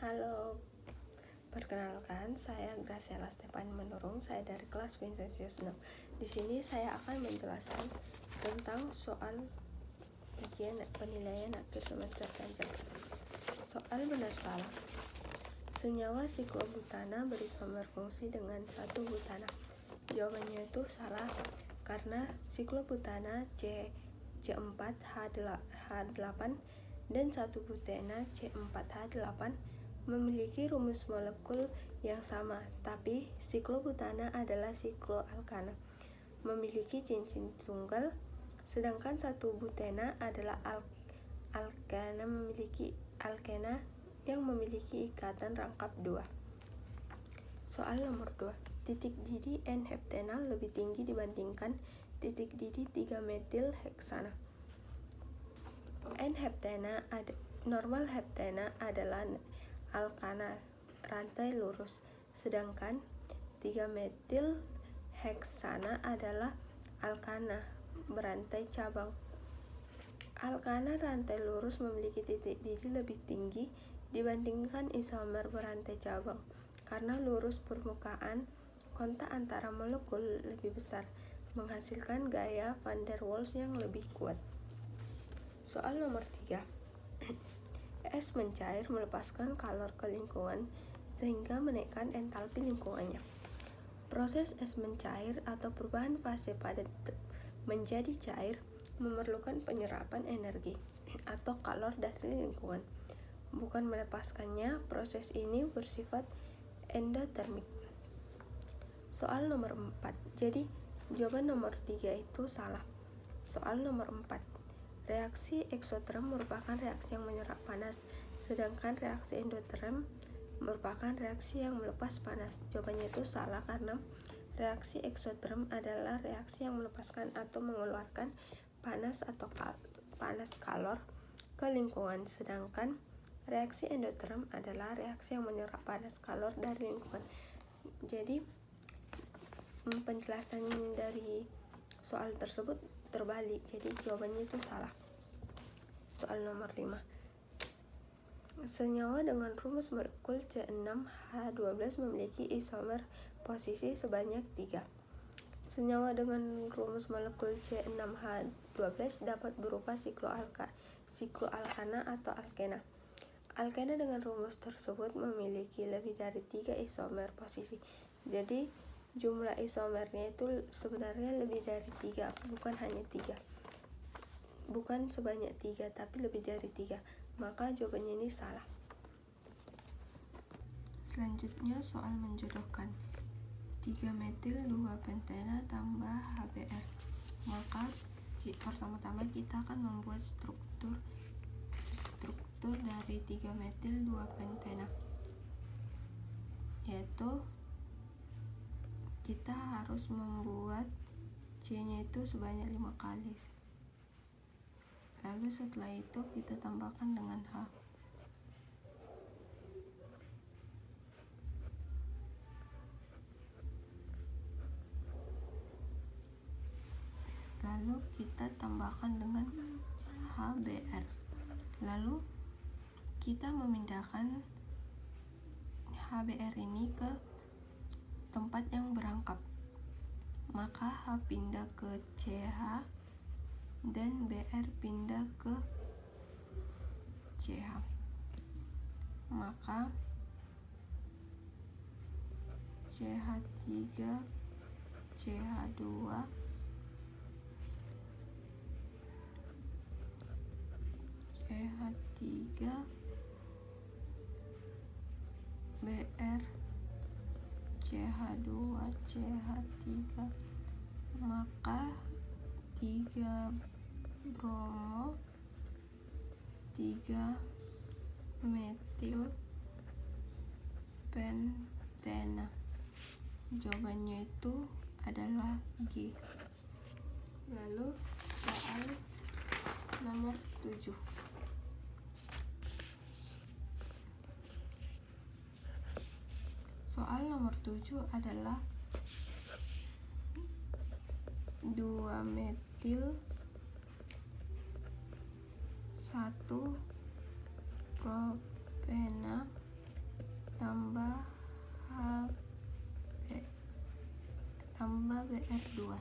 Halo, perkenalkan saya Graciela Stefani Manurung, saya dari kelas Vincentius 6. Di sini saya akan menjelaskan tentang soal ujian penilaian akhir semester ganjil. Soal benar salah. Senyawa siklobutana berisomer fungsi dengan satu butana. Jawabannya itu salah karena siklobutana C4H8 dan satu butena C4H8 memiliki rumus molekul yang sama, tapi siklobutana adalah sikloalkana, memiliki cincin tunggal, sedangkan satu butena adalah alkana yang memiliki ikatan rangkap 2. Soal nomor 2. Titik didih N-heptenal lebih tinggi dibandingkan titik didih 3-metil heksana. Normal heptena adalah alkana rantai lurus, sedangkan 3-metil heksana adalah alkana berantai cabang. Alkana rantai lurus memiliki titik didih lebih tinggi dibandingkan isomer berantai cabang karena lurus permukaan kontak antara molekul lebih besar, menghasilkan gaya van der Waals yang lebih kuat. Soal nomor 3. Es mencair melepaskan kalor ke lingkungan sehingga menaikkan entalpi lingkungannya. Proses es mencair atau perubahan fase padat menjadi cair memerlukan penyerapan energi atau kalor dari lingkungan, bukan melepaskannya. Proses ini bersifat endotermik. Soal nomor 4. Jadi jawaban nomor 3 itu salah. Soal nomor 4. Reaksi eksoterm merupakan reaksi yang menyerap panas, sedangkan reaksi endoterm merupakan reaksi yang melepas panas. Jawabannya itu salah karena reaksi eksoterm adalah reaksi yang melepaskan atau mengeluarkan panas atau panas kalor ke lingkungan, sedangkan reaksi endoterm adalah reaksi yang menyerap panas kalor dari lingkungan. Jadi penjelasan dari soal tersebut terbalik, jadi jawabannya itu salah. Soal nomor 5. Senyawa dengan rumus molekul C6H12 memiliki isomer posisi sebanyak 3. Senyawa dengan rumus molekul C6H12 dapat berupa sikloalkana atau alkena. Alkena dengan rumus tersebut memiliki lebih dari 3 isomer posisi. Jadi jumlah isomernya itu sebenarnya lebih dari 3, bukan hanya 3. Bukan sebanyak 3, tapi lebih dari 3. Maka jawabannya ini salah. Selanjutnya soal menjodohkan 3-metil 2-pentena tambah HBr. Maka pertama-tama kita akan membuat struktur dari 3-metil 2-pentena, yaitu kita harus membuat C-nya itu sebanyak 5 kali. Lalu setelah itu kita tambahkan dengan H. Lalu kita tambahkan dengan HBr. Lalu kita memindahkan HBr ini ke tempat yang berangkap. Maka H pindah ke CH dan Br pindah ke CH. Maka CH3 CH2 CH3 Br CH2 CH3, maka 3 bromo 3 metil pentena. Jawabannya itu adalah G. Lalu soal nomor 7. Soal nomor 7 adalah 2-metil 1 propena BR2.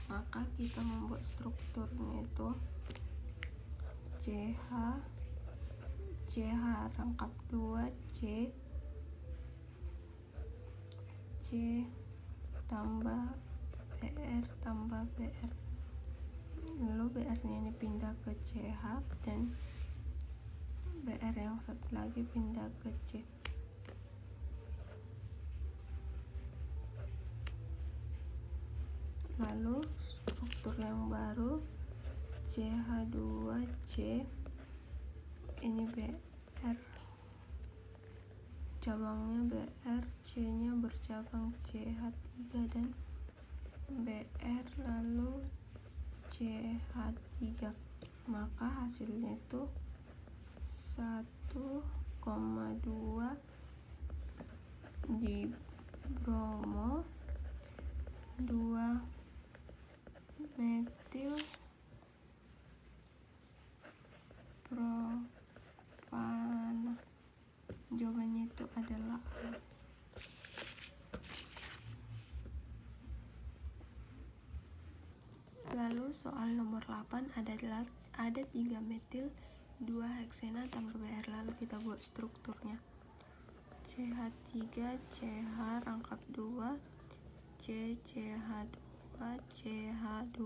Maka kita membuat strukturnya itu CH rangkap 2 C tambah BR, lalu BR nya ini pindah ke CH dan BR yang satu lagi pindah ke C. Lalu struktur yang baru CH2C, ini BR, cabangnya BR, C nya bercabang CH3 dan BR, lalu CH3. Maka hasilnya itu 1,2 di bromo 2 metil propana. Jawabannya itu adalah A. Lalu soal nomor 8 ada 3 metil 2 heksena tambah BR. Lalu kita buat strukturnya. CH3 CH rangkap 2 CH2 CH2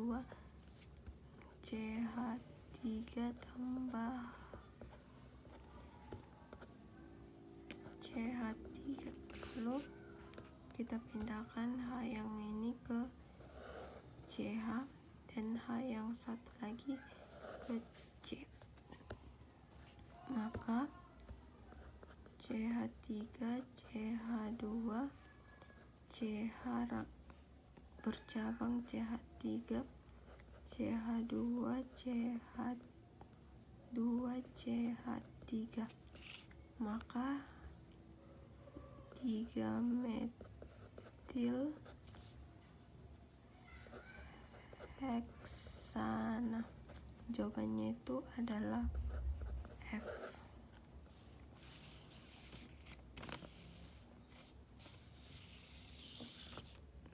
CH3 tambah CH3. Lalu kita pindahkan H yang ini ke CH dan H yang satu lagi ke C. Maka CH3 CH2 CH bercabang CH3 CH2 CH2 CH3. Maka 3 metil heksana. Jawabannya itu adalah F.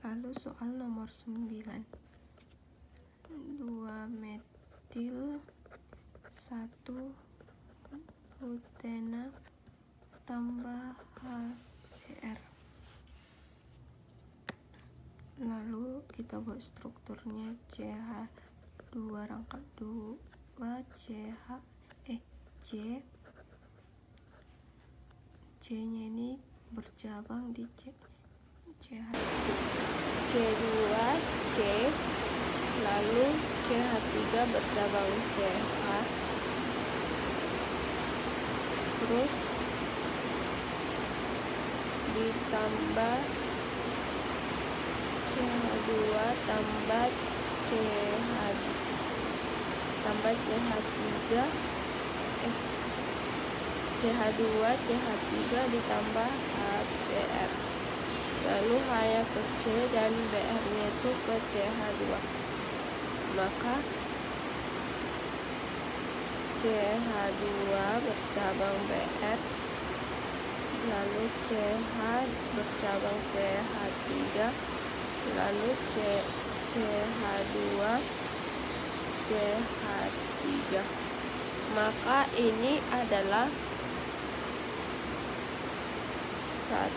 Lalu soal nomor 9, 2 metil 1 butena tambah HBr. Lalu kita buat strukturnya CH2 rangkap 2 C nya ini bercabang di CH C2 C, lalu CH3 bercabang CH, terus ditambah CH2 tambah CH3 CH2 CH3 ditambah HBr. Lalu H nya ke C dan BR nya itu ke CH2. Maka CH2 bercabang BR, lalu CH bercabang CH3, lalu CH2 CH3. Maka ini adalah 1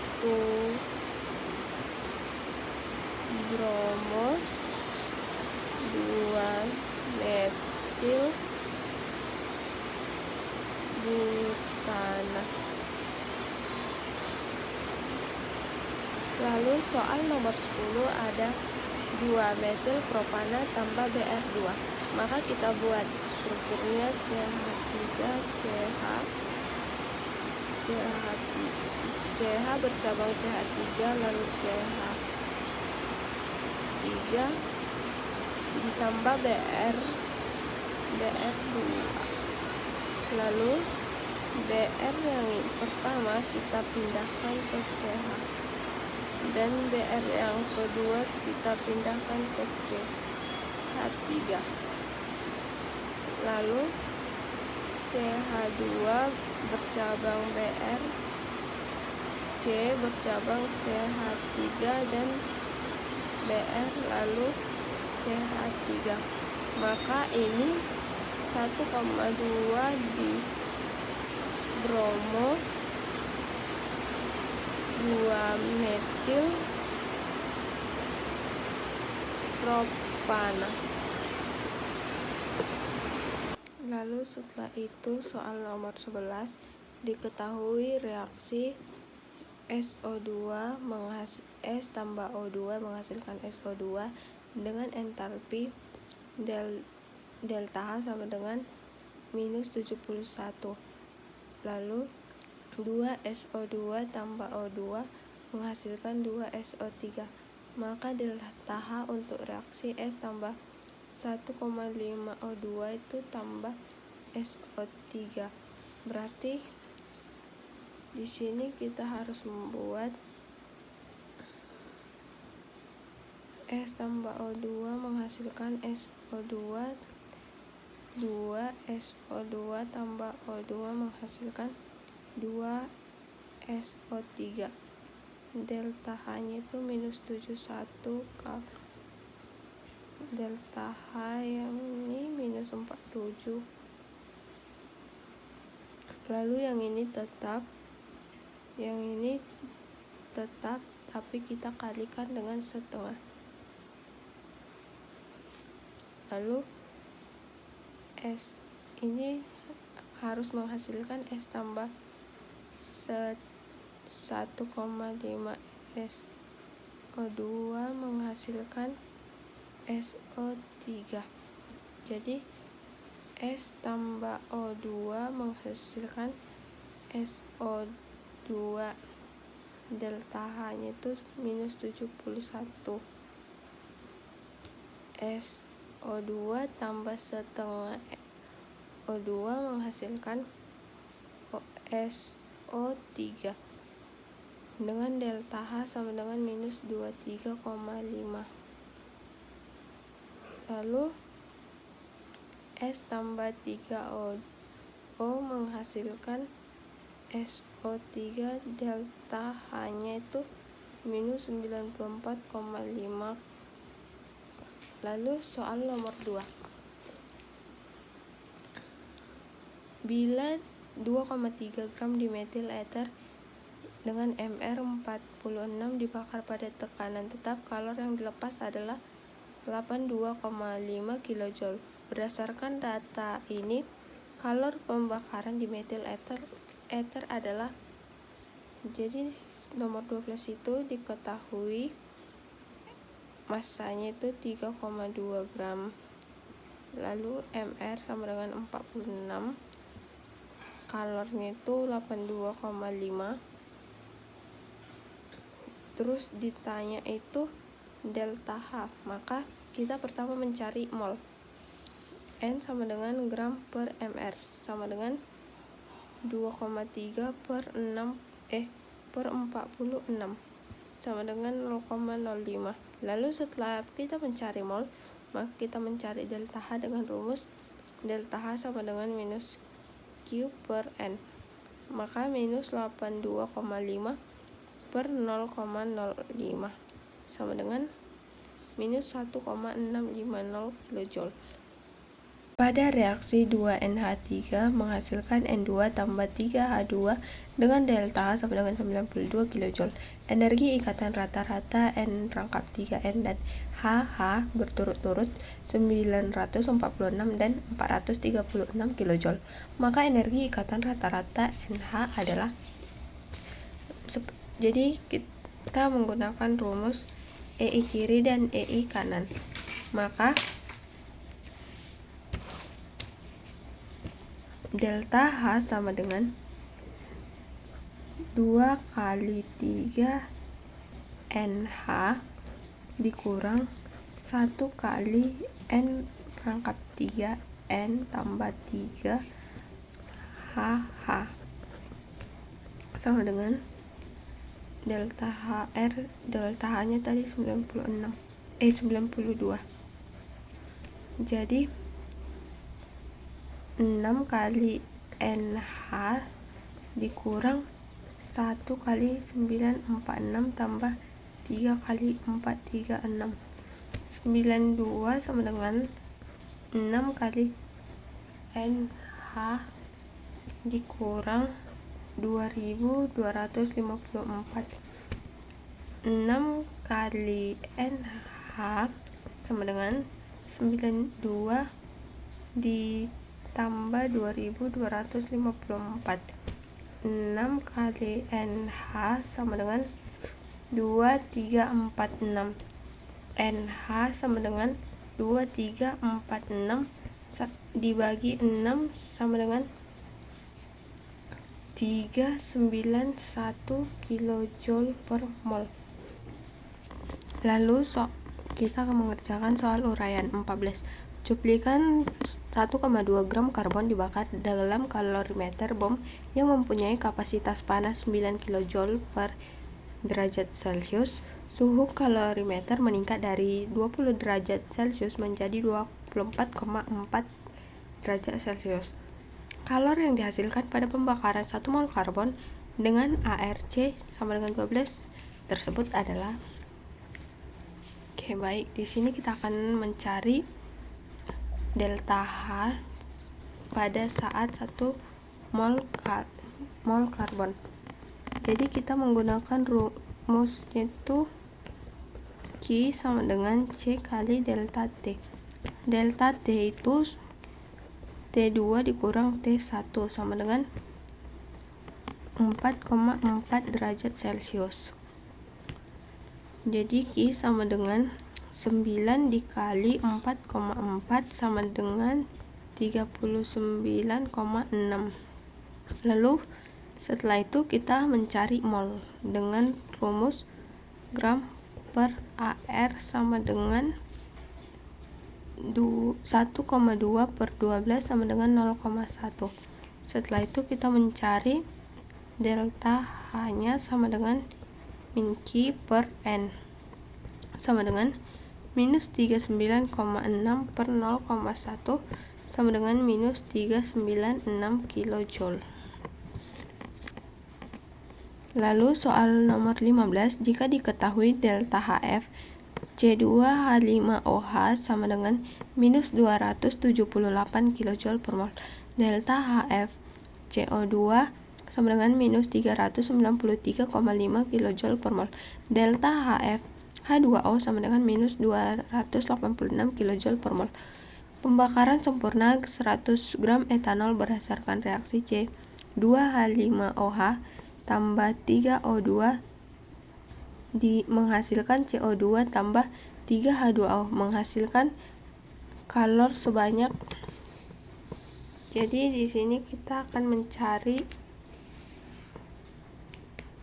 bromo 2 metil butana. Lalu soal nomor 10 ada 2 metil propana tambah BR2. Maka kita buat strukturnya CH bercabang CH3, lalu CH3 ditambah BR2. Lalu BR yang pertama kita pindahkan ke CH dan BR yang kedua kita pindahkan ke CH3. Lalu CH2 bercabang BR, C bercabang CH3 dan Br lalu CH3. Maka ini 1,2 di bromo 2 metil propana. Lalu setelah itu soal nomor 11, diketahui reaksi SO2 S tambah O2 menghasilkan SO2 dengan entalpi delta H sama dengan minus 71. Lalu 2 SO2 tambah O2 menghasilkan 2 SO3. Maka delta H untuk reaksi S tambah 1,5 O2 itu tambah SO3. Berarti di sini kita harus membuat S tambah O2 menghasilkan SO2, 2 SO2 tambah O2 menghasilkan 2 SO3. Delta H-nya itu minus 71, delta H yang ini minus 47. Lalu yang ini tetap, yang ini tetap, tapi kita kalikan dengan setengah. Lalu S ini harus menghasilkan S tambah 1,5 SO2 menghasilkan SO3. Jadi S tambah O2 menghasilkan SO2. Delta H-nya itu minus 71. SO2 tambah setengah O2 menghasilkan SO3 dengan delta H sama dengan minus 23,5. Lalu S tambah 3O menghasilkan SO3, delta H-nya itu minus 94,5. Lalu soal nomor 2. Bila 2,3 gram dimetil ether dengan Mr46 dibakar pada tekanan tetap, kalor yang dilepas adalah 82,5 kJ. Berdasarkan data ini, kalor pembakaran dimetil ether adalah, jadi nomor 12 itu diketahui masanya itu 3,2 gram. Lalu Mr sama dengan 46, kalornya itu 82,5. Terus ditanya itu delta H, maka kita pertama mencari mol. N sama dengan gram per Mr sama dengan 2,3 per 46 sama dengan 0,05. Lalu setelah kita mencari mol, maka kita mencari delta H dengan rumus delta H sama dengan minus Q per N. Maka minus 82,5 per 0,05 sama dengan minus 1,650 kJ. Pada reaksi 2NH3 menghasilkan N2 tambah 3H2 dengan delta H sama dengan 92 kJ. Energi ikatan rata-rata N rangkap 3N dan HH berturut-turut 946 dan 436 kJ. Maka energi ikatan rata-rata NH adalah, jadi kita menggunakan rumus EI kiri dan EI kanan. Maka delta H sama dengan 2 kali 3 NH dikurang 1 kali N rangkap 3 N tambah 3 HH sama dengan delta HR, delta H nya tadi 92. Jadi 6 kali NH dikurang 1 kali 946 tambah 3 kali 436. 92 sama dengan 6 kali NH dikurang 2254. 6 kali NH sama dengan 92 ditambah 2254. 6 kali NH sama dengan 2346. NH sama dengan 2346 dibagi 6 sama dengan 391 kJ per mol. Lalu kita akan mengerjakan soal uraian 14. Cuplikan 1,2 gram karbon dibakar dalam kalorimeter bom yang mempunyai kapasitas panas 9 kJ per derajat Celcius. Suhu kalorimeter meningkat dari 20 derajat Celcius menjadi 24,4 derajat Celcius. Kalor yang dihasilkan pada pembakaran 1 mol karbon dengan ARC sama dengan 12 tersebut adalah. Oke, baik. Di sini kita akan mencari delta H pada saat 1 mol karbon. Jadi kita menggunakan rumus itu Q sama dengan C kali delta T. Delta T itu T2 dikurang T1 sama dengan 4,4 derajat Celcius. Jadi Q sama dengan 9 dikali 4,4 sama dengan 39,6. Lalu setelah itu kita mencari mol dengan rumus gram per AR sama dengan 1,2 per 12 sama dengan 0,1. Setelah itu kita mencari delta H-nya sama dengan min Q per N sama dengan minus 39,6 per 0,1 sama dengan minus 396 kJ. Lalu soal nomor 15, jika diketahui delta HF C2H5OH sama dengan minus 278 kJ per mol, delta HF CO2 sama dengan minus 393,5 kJ per mol, delta HF H2O sama dengan minus 286 kJ per mol. Pembakaran sempurna 100 gram etanol berdasarkan reaksi C2H5OH tambah 3O2 menghasilkan CO2 tambah 3H2O menghasilkan kalor sebanyak. Jadi di sini kita akan mencari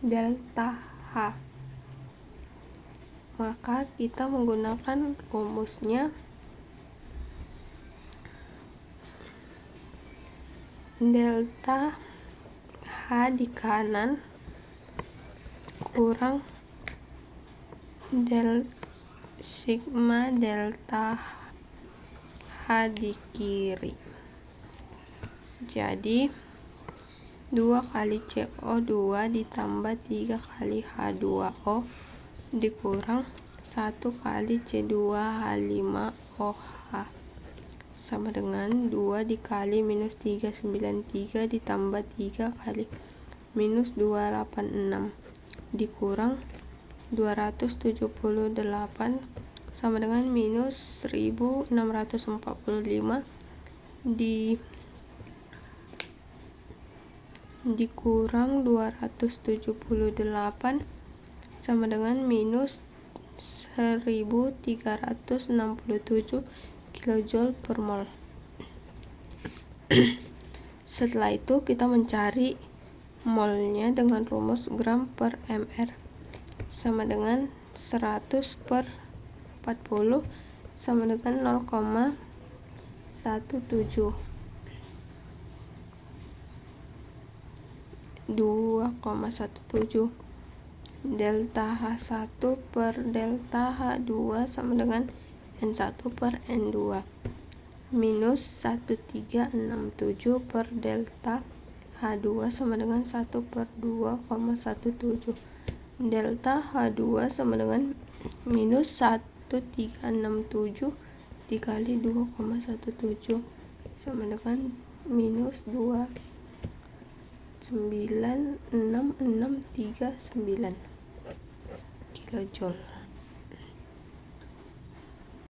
delta H. Maka kita menggunakan rumusnya delta H di kanan kurang sigma delta H di kiri. Jadi 2 kali CO2 ditambah 3 kali H2O dikurang 1 kali C2H5OH sama dengan 2 dikali minus 393 ditambah 3 kali minus 286 dikurang 278 sama dengan minus 1645 dikurang 278 sama dengan minus 1367 kJ per mol. Setelah itu kita mencari molnya dengan rumus gram per mr sama dengan 100 per 40 sama dengan 0,17. 2,17. Delta H1 per delta H2 sama dengan N1 per N2 minus 1367 per delta H2 sama dengan 1/2,17. Delta H2 sama dengan minus 1367 dikali 2,17 sama dengan minus 2,96639 kilojoule.